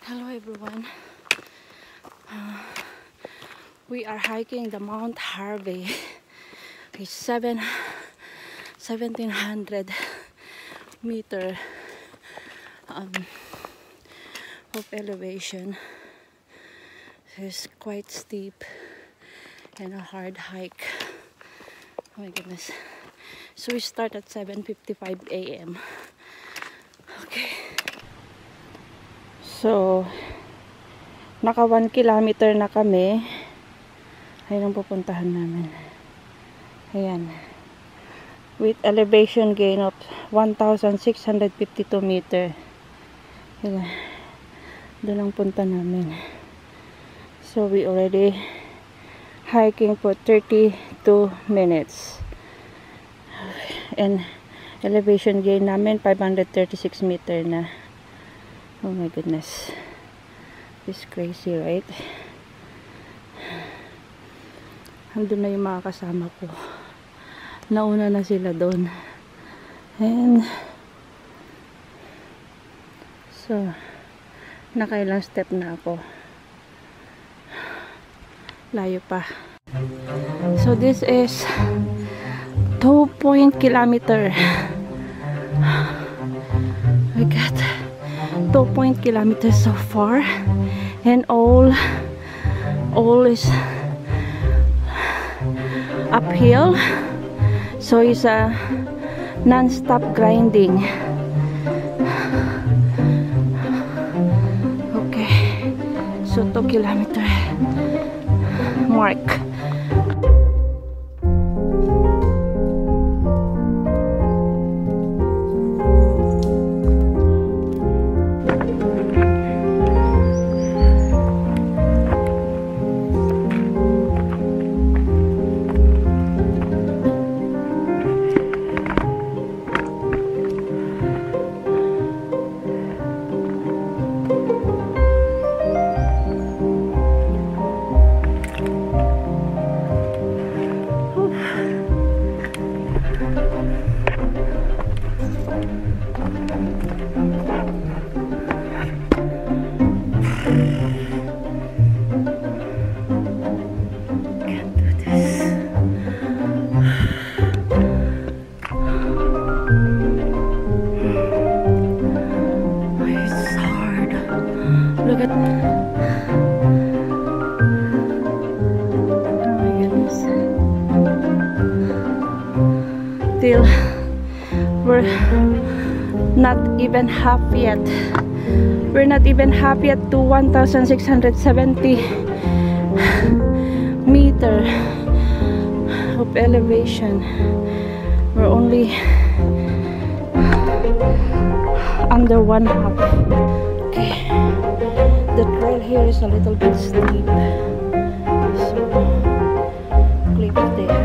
Hello everyone. We are hiking the Mount Harvey. It's 1700 meter of elevation. It's quite steep and a hard hike. Oh my goodness. So we start at 7:55 a.m. Okay. So naka 1 kilometer na kami. Ayun ang pupuntahan namin. Ayan. With elevation gain of 1,652 meter. Ayan. Doon ang punta namin. So we already hiking for 32 minutes. And elevation gain namin 536 meter na. Oh my goodness. It's crazy, right? Andun na yung mga kasama ko. Nauna na sila doon. And so nakailang step na ako. Layo pa. So this is 2 kilometer. We got 2 kilometers so far, and all is uphill, so it's a non-stop grinding. Okay, so 2 kilometer mark. Look at, oh my goodness. Still, we're not even half yet. We're not even half yet to 1,670 meter of elevation. We're only under 1/2. Okay. The trail here is a little bit steep, so cliff there.